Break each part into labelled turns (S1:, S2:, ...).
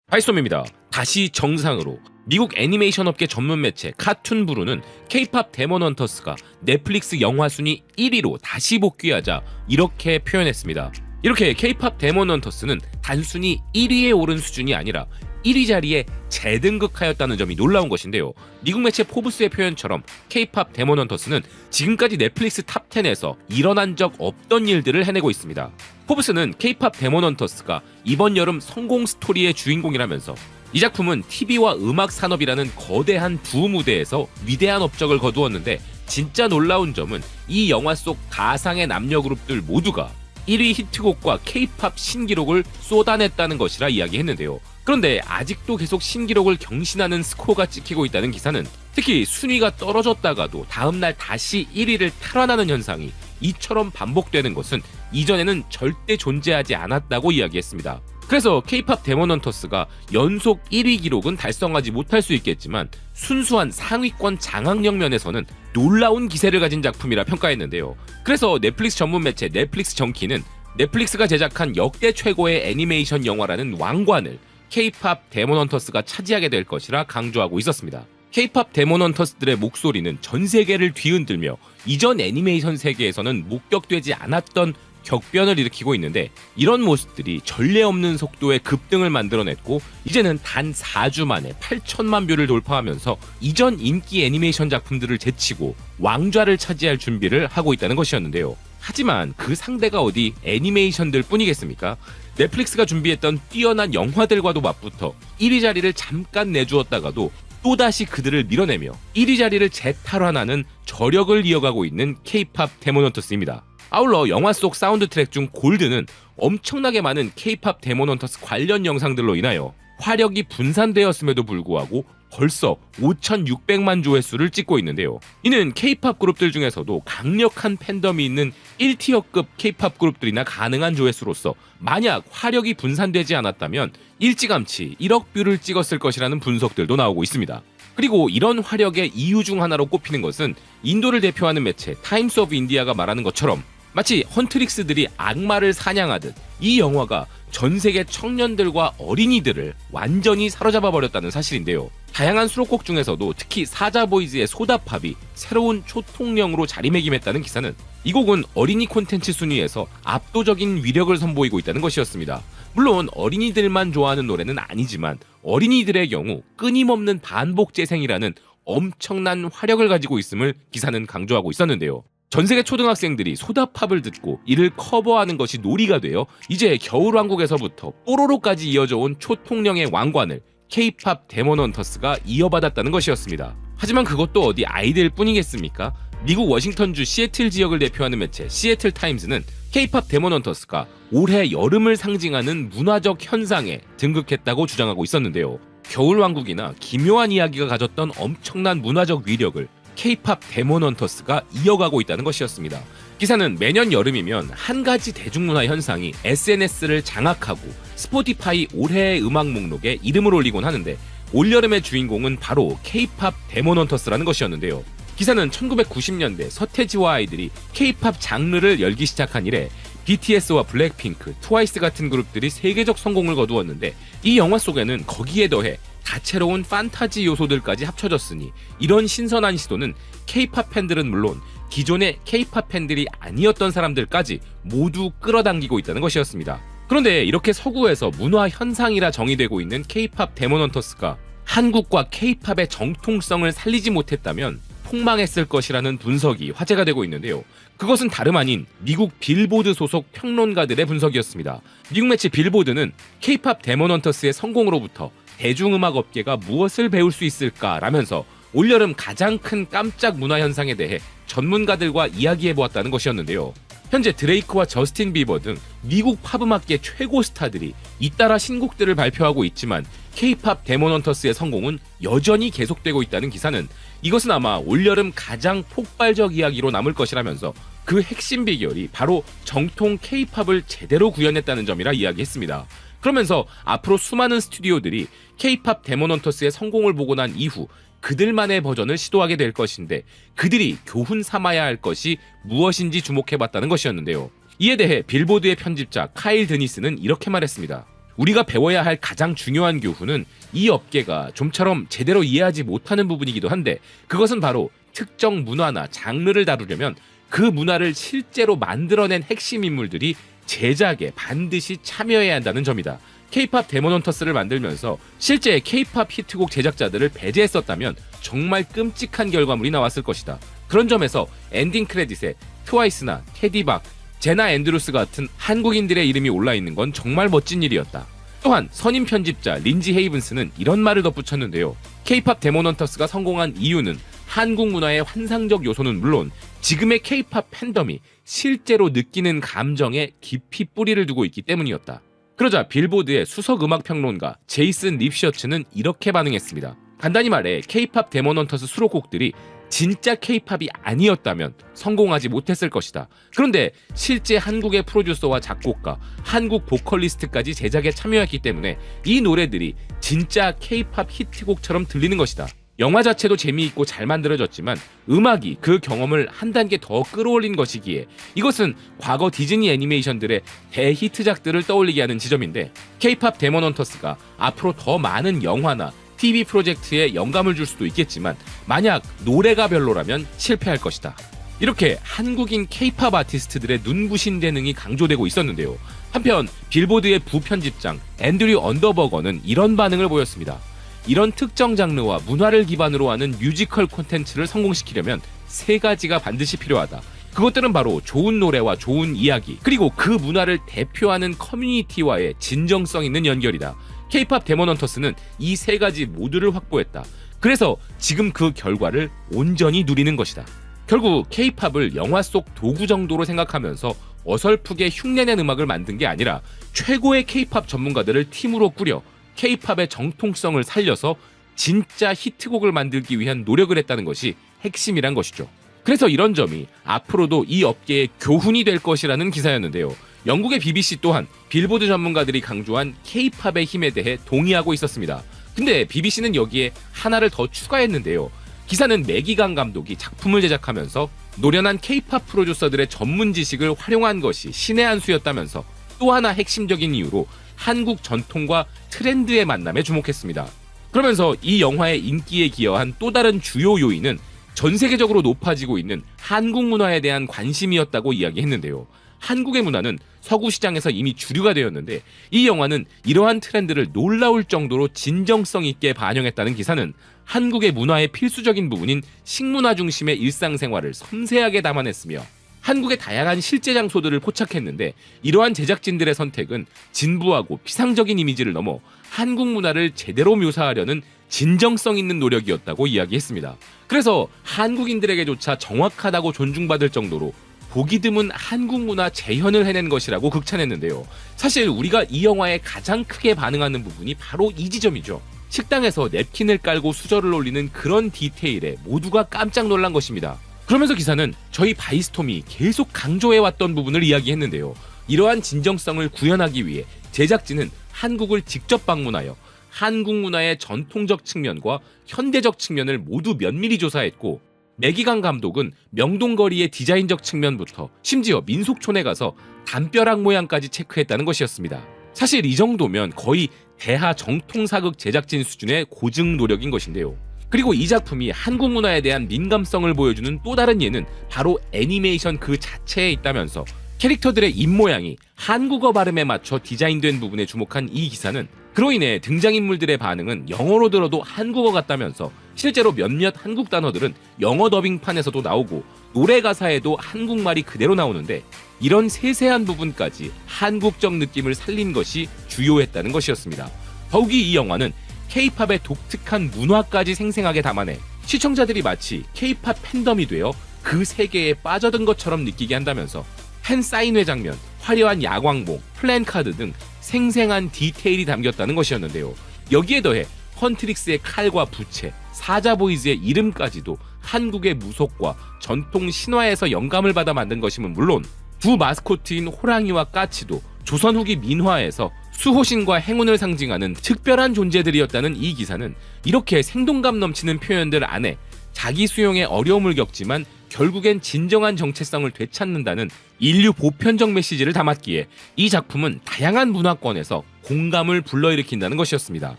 S1: 하이소미입니다. 다시 정상으로. 미국 애니메이션 업계 전문 매체 카툰 브루는 K-팝 데몬 헌터스가 넷플릭스 영화 순위 1위로 다시 복귀하자 이렇게 표현했습니다. 이렇게 K-팝 데몬 헌터스는 단순히 1위에 오른 수준이 아니라 1위 자리에 재등극하였다는 점이 놀라운 것인데요. 미국 매체 포브스의 표현처럼 K-팝 데몬 헌터스는 지금까지 넷플릭스 탑10에서 일어난 적 없던 일들을 해내고 있습니다. 포브스는 K-팝 데몬 헌터스가 이번 여름 성공 스토리의 주인공이라면서 이 작품은 TV와 음악 산업이라는 거대한 두 무대에서 위대한 업적을 거두었는데 진짜 놀라운 점은 이 영화 속 가상의 남녀 그룹들 모두가 1위 히트곡과 K-팝 신기록을 쏟아냈다는 것이라 이야기했는데요. 그런데 아직도 계속 신기록을 경신하는 스코어가 찍히고 있다는 기사는 특히 순위가 떨어졌다가도 다음날 다시 1위를 탈환하는 현상이 이처럼 반복되는 것은 이전에는 절대 존재하지 않았다고 이야기했습니다. 그래서 K-팝 데몬 헌터스가 연속 1위 기록은 달성하지 못할 수 있겠지만 순수한 상위권 장악력 면에서는 놀라운 기세를 가진 작품이라 평가했는데요. 그래서 넷플릭스 전문 매체 넷플릭스 정키는 넷플릭스가 제작한 역대 최고의 애니메이션 영화라는 왕관을 K-팝 데몬 헌터스가 차지하게 될 것이라 강조하고 있었습니다. K-팝 데몬 헌터스들의 목소리는 전 세계를 뒤흔들며 이전 애니메이션 세계에서는 목격되지 않았던 격변을 일으키고 있는데 이런 모습들이 전례 없는 속도의 급등을 만들어냈고 이제는 단 4주 만에 8천만 뷰를 돌파하면서 이전 인기 애니메이션 작품들을 제치고 왕좌를 차지할 준비를 하고 있다는 것이었는데요. 하지만 그 상대가 어디 애니메이션들 뿐이겠습니까? 넷플릭스가 준비했던 뛰어난 영화들과도 맞붙어 1위 자리를 잠깐 내주었다가도 또다시 그들을 밀어내며 1위 자리를 재탈환하는 저력을 이어가고 있는 K-팝 데몬 헌터스입니다. 아울러 영화 속 사운드 트랙 중 골드는 엄청나게 많은 K-팝 데몬 헌터스 관련 영상들로 인하여 화력이 분산되었음에도 불구하고 벌써 5,600만 조회수를 찍고 있는데요. 이는 K-팝 그룹들 중에서도 강력한 팬덤이 있는 1티어급 K-팝 그룹들이나 가능한 조회수로서 만약 화력이 분산되지 않았다면 일찌감치 1억 뷰를 찍었을 것이라는 분석들도 나오고 있습니다. 그리고 이런 화력의 이유 중 하나로 꼽히는 것은 인도를 대표하는 매체 타임스 오브 인디아가 말하는 것처럼 마치 헌트릭스들이 악마를 사냥하듯 이 영화가 전 세계 청년들과 어린이들을 완전히 사로잡아 버렸다는 사실인데요. 다양한 수록곡 중에서도 특히 사자보이즈의 소다팝이 새로운 초통령으로 자리매김했다는 기사는 이 곡은 어린이 콘텐츠 순위에서 압도적인 위력을 선보이고 있다는 것이었습니다. 물론 어린이들만 좋아하는 노래는 아니지만 어린이들의 경우 끊임없는 반복 재생이라는 엄청난 화력을 가지고 있음을 기사는 강조하고 있었는데요. 전세계 초등학생들이 소다팝을 듣고 이를 커버하는 것이 놀이가 되어 이제 겨울왕국에서부터 뽀로로까지 이어져 온 초통령의 왕관을 K-팝 데몬 헌터스가 이어받았다는 것이었습니다. 하지만 그것도 어디 아이들 뿐이겠습니까? 미국 워싱턴주 시애틀 지역을 대표하는 매체 시애틀 타임즈는 K-팝 데몬 헌터스가 올해 여름을 상징하는 문화적 현상에 등극했다고 주장하고 있었는데요. 겨울왕국이나 기묘한 이야기가 가졌던 엄청난 문화적 위력을 K-팝 데몬 헌터스가 이어가고 있다는 것이었습니다. 기사는 매년 여름이면 한 가지 대중문화 현상이 SNS를 장악하고 스포티파이 올해의 음악 목록에 이름을 올리곤 하는데 올여름의 주인공은 바로 K-팝 데몬 헌터스라는 것이었는데요. 기사는 1990년대 서태지와 아이들이 K-팝 장르를 열기 시작한 이래 BTS와 블랙핑크, 트와이스 같은 그룹들이 세계적 성공을 거두었는데 이 영화 속에는 거기에 더해 다채로운 판타지 요소들까지 합쳐졌으니 이런 신선한 시도는 K-팝 팬들은 물론 기존의 K-팝 팬들이 아니었던 사람들까지 모두 끌어당기고 있다는 것이었습니다. 그런데 이렇게 서구에서 문화 현상이라 정의되고 있는 K-팝 데몬 헌터스가 한국과 K-팝의 정통성을 살리지 못했다면 폭망했을 것이라는 분석이 화제가 되고 있는데요. 그것은 다름 아닌 미국 빌보드 소속 평론가들의 분석이었습니다. 미국 매체 빌보드는 K-팝 데몬 헌터스의 성공으로부터 대중음악 업계가 무엇을 배울 수 있을까라면서 올여름 가장 큰 깜짝 문화 현상에 대해 전문가들과 이야기해보았다는 것이었는데요. 현재 드레이크와 저스틴 비버 등 미국 팝음악계 최고 스타들이 잇따라 신곡들을 발표하고 있지만 K-팝 데몬 헌터스의 성공은 여전히 계속되고 있다는 기사는 이것은 아마 올여름 가장 폭발적 이야기로 남을 것이라면서 그 핵심 비결이 바로 정통 K-팝을 제대로 구현했다는 점이라 이야기했습니다. 그러면서 앞으로 수많은 스튜디오들이 K-팝 데몬 헌터스의 성공을 보고 난 이후 그들만의 버전을 시도하게 될 것인데 그들이 교훈 삼아야 할 것이 무엇인지 주목해봤다는 것이었는데요. 이에 대해 빌보드의 편집자 카일 드니스는 이렇게 말했습니다. 우리가 배워야 할 가장 중요한 교훈은 이 업계가 좀처럼 제대로 이해하지 못하는 부분이기도 한데, 그것은 바로 특정 문화나 장르를 다루려면 그 문화를 실제로 만들어낸 핵심 인물들이 제작에 반드시 참여해야 한다는 점이다. K-팝 데몬헌터스를 만들면서 실제 K-팝 히트곡 제작자들을 배제했었다면 정말 끔찍한 결과물이 나왔을 것이다. 그런 점에서 엔딩 크레딧에 트와이스나 테디박, 제나 앤드루스 같은 한국인들의 이름이 올라있는 건 정말 멋진 일이었다. 또한 선임 편집자 린지 헤이븐스는 이런 말을 덧붙였는데요. K-팝 데몬헌터스가 성공한 이유는 한국 문화의 환상적 요소는 물론 지금의 K-팝 팬덤이 실제로 느끼는 감정에 깊이 뿌리를 두고 있기 때문이었다. 그러자 빌보드의 수석 음악 평론가 제이슨 립셔츠는 이렇게 반응했습니다. 간단히 말해 K-팝 데몬헌터스 수록곡들이 진짜 K-팝이 아니었다면 성공하지 못했을 것이다. 그런데 실제 한국의 프로듀서와 작곡가, 한국 보컬리스트까지 제작에 참여했기 때문에 이 노래들이 진짜 K-팝 히트곡처럼 들리는 것이다. 영화 자체도 재미있고 잘 만들어졌지만 음악이 그 경험을 한 단계 더 끌어올린 것이기에 이것은 과거 디즈니 애니메이션들의 대히트작들을 떠올리게 하는 지점인데, K-팝 데몬헌터스가 앞으로 더 많은 영화나 TV 프로젝트에 영감을 줄 수도 있겠지만 만약 노래가 별로라면 실패할 것이다. 이렇게 한국인 K-팝 아티스트들의 눈부신 재능이 강조되고 있었는데요. 한편 빌보드의 부편집장 앤드류 언더버거는 이런 반응을 보였습니다. 이런 특정 장르와 문화를 기반으로 하는 뮤지컬 콘텐츠를 성공시키려면 세 가지가 반드시 필요하다. 그것들은 바로 좋은 노래와 좋은 이야기, 그리고 그 문화를 대표하는 커뮤니티와의 진정성 있는 연결이다. K-팝 데몬헌터스는 이 세 가지 모두를 확보했다. 그래서 지금 그 결과를 온전히 누리는 것이다. 결국 K-팝을 영화 속 도구 정도로 생각하면서 어설프게 흉내낸 음악을 만든 게 아니라 최고의 K-팝 전문가들을 팀으로 꾸려 K-팝의 정통성을 살려서 진짜 히트곡을 만들기 위한 노력을 했다는 것이 핵심이란 것이죠. 그래서 이런 점이 앞으로도 이 업계의 교훈이 될 것이라는 기사였는데요. 영국의 BBC 또한 빌보드 전문가들이 강조한 K-팝의 힘에 대해 동의하고 있었습니다. 근데 BBC는 여기에 하나를 더 추가했는데요. 기사는 매기강 감독이 작품을 제작하면서 노련한 K-팝 프로듀서들의 전문 지식을 활용한 것이 신의 한 수였다면서 또 하나 핵심적인 이유로 한국 전통과 트렌드의 만남에 주목했습니다. 그러면서 이 영화의 인기에 기여한 또 다른 주요 요인은 전 세계적으로 높아지고 있는 한국 문화에 대한 관심이었다고 이야기했는데요. 한국의 문화는 서구 시장에서 이미 주류가 되었는데 이 영화는 이러한 트렌드를 놀라울 정도로 진정성 있게 반영했다는 기사는 한국의 문화의 필수적인 부분인 식문화 중심의 일상생활을 섬세하게 담아냈으며 한국의 다양한 실제 장소들을 포착했는데 이러한 제작진들의 선택은 진부하고 피상적인 이미지를 넘어 한국 문화를 제대로 묘사하려는 진정성 있는 노력이었다고 이야기했습니다. 그래서 한국인들에게조차 정확하다고 존중받을 정도로 보기 드문 한국 문화 재현을 해낸 것이라고 극찬했는데요. 사실 우리가 이 영화에 가장 크게 반응하는 부분이 바로 이 지점이죠. 식당에서 냅킨을 깔고 수저를 올리는 그런 디테일에 모두가 깜짝 놀란 것입니다. 그러면서 기사는 저희 바이스톰이 계속 강조해왔던 부분을 이야기했는데요. 이러한 진정성을 구현하기 위해 제작진은 한국을 직접 방문하여 한국 문화의 전통적 측면과 현대적 측면을 모두 면밀히 조사했고, 매기강 감독은 명동거리의 디자인적 측면부터 심지어 민속촌에 가서 담벼락 모양까지 체크했다는 것이었습니다. 사실 이 정도면 거의 대하 정통사극 제작진 수준의 고증 노력인 것인데요. 그리고 이 작품이 한국 문화에 대한 민감성을 보여주는 또 다른 예는 바로 애니메이션 그 자체에 있다면서 캐릭터들의 입모양이 한국어 발음에 맞춰 디자인된 부분에 주목한 이 기사는 그로 인해 등장인물들의 반응은 영어로 들어도 한국어 같다면서 실제로 몇몇 한국 단어들은 영어 더빙판에서도 나오고 노래 가사에도 한국말이 그대로 나오는데 이런 세세한 부분까지 한국적 느낌을 살린 것이 주요했다는 것이었습니다. 더욱이 이 영화는 K-팝의 독특한 문화까지 생생하게 담아내 시청자들이 마치 K-팝 팬덤이 되어 그 세계에 빠져든 것처럼 느끼게 한다면서 팬 사인회 장면, 화려한 야광봉, 플랜카드 등 생생한 디테일이 담겼다는 것이었는데요. 여기에 더해 헌트릭스의 칼과 부채, 사자보이즈의 이름까지도 한국의 무속과 전통 신화에서 영감을 받아 만든 것이면 물론 두 마스코트인 호랑이와 까치도 조선 후기 민화에서 수호신과 행운을 상징하는 특별한 존재들이었다는 이 기사는 이렇게 생동감 넘치는 표현들 안에 자기 수용에 어려움을 겪지만 결국엔 진정한 정체성을 되찾는다는 인류 보편적 메시지를 담았기에 이 작품은 다양한 문화권에서 공감을 불러일으킨다는 것이었습니다.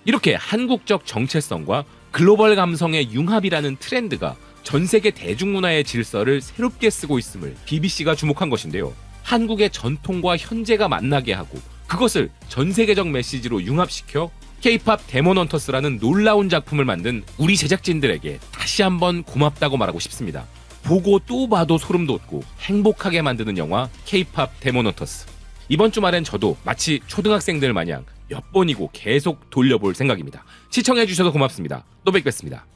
S1: 이렇게 한국적 정체성과 글로벌 감성의 융합이라는 트렌드가 전 세계 대중문화의 질서를 새롭게 쓰고 있음을 BBC가 주목한 것인데요. 한국의 전통과 현재가 만나게 하고 그것을 전 세계적 메시지로 융합시켜 K-팝 데몬 헌터스라는 놀라운 작품을 만든 우리 제작진들에게 다시 한번 고맙다고 말하고 싶습니다. 보고 또 봐도 소름 돋고 행복하게 만드는 영화 K-팝 데몬 헌터스. 이번 주말엔 저도 마치 초등학생들 마냥 몇 번이고 계속 돌려볼 생각입니다. 시청해주셔서 고맙습니다. 또 뵙겠습니다.